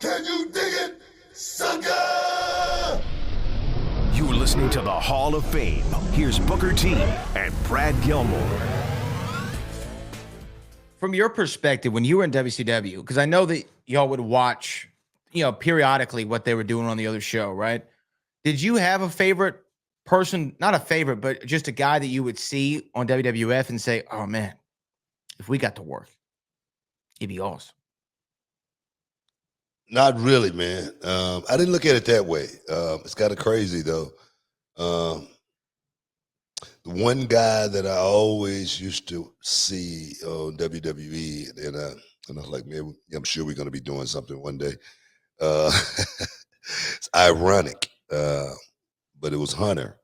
Can you dig it, sucker? You're listening to the Hall of Fame. Here's Booker T and Brad Gilmore. From your perspective, when you were in WCW, because I know that y'all would watch, periodically what they were doing on the other show, right? Did you have a favorite person, not a favorite, but just a guy that you would see on WWF and say, oh man, if we got to work, it'd be awesome? Not really, man. I didn't look at it that way. It's kind of crazy though. The one guy that I always used to see on WWE, and I was like, man, I'm sure we're going to be doing something one day. It's ironic, but it was Hunter.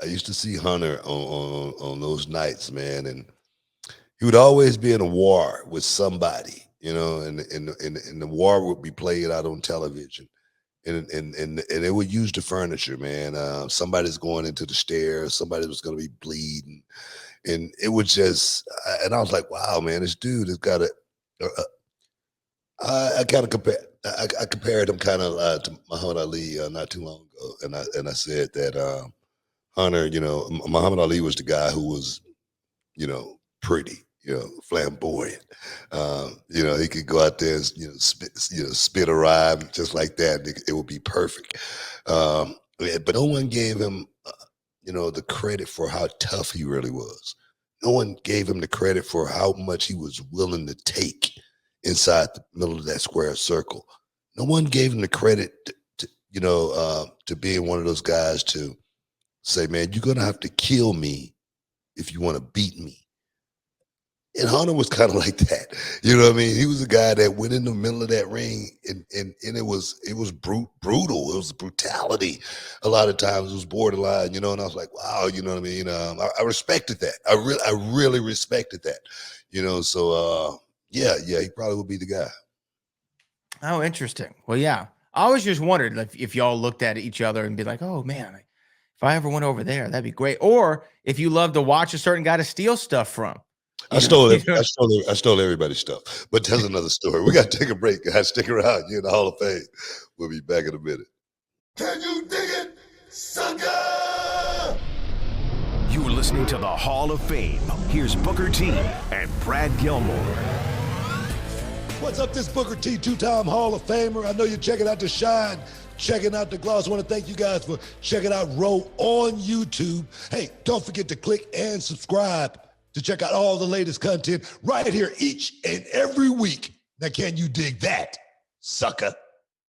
I used to see Hunter on those nights, man, and he would always be in a war with somebody, and the war would be played out on television. And they would use the furniture, man. Somebody's going into the stairs, somebody was going to be bleeding, and it was just. And I was like, wow, man, this dude has got a. I kind of I compared him kind of to Muhammad Ali not too long ago, and I said that Hunter, Muhammad Ali was the guy who was, pretty. Flamboyant. He could go out there and spit a rhyme just like that. And it would be perfect. But no one gave him, the credit for how tough he really was. No one gave him the credit for how much he was willing to take inside the middle of that square circle. No one gave him the credit to being one of those guys to say, man, you're gonna have to kill me if you want to beat me. And Hunter was kind of like that. You know what I mean? He was a guy that went in the middle of that ring and it was brutal. It was brutality. A lot of times it was borderline, and I was like, wow, you know what I mean? I respected that. I really respected that. So yeah, he probably would be the guy. Oh, interesting. Well, yeah. I always just wondered if y'all looked at each other and be like, oh man, if I ever went over there, that'd be great. Or if you love to watch a certain guy to steal stuff from. I stole everybody's stuff, but that's another story. We got to take a break, guys. Stick around. You're in the Hall of Fame. We'll be back in a minute. Can you dig it, sucker? You're listening to the Hall of Fame. Here's Booker T and Brad Gilmore. What's up, this Booker T, two-time Hall of Famer. I know you're checking out the shine, checking out the gloss. I want to thank you guys for checking out Row on YouTube. Hey, don't forget to click and subscribe to check out all the latest content right here each and every week. Now, can you dig that, sucker?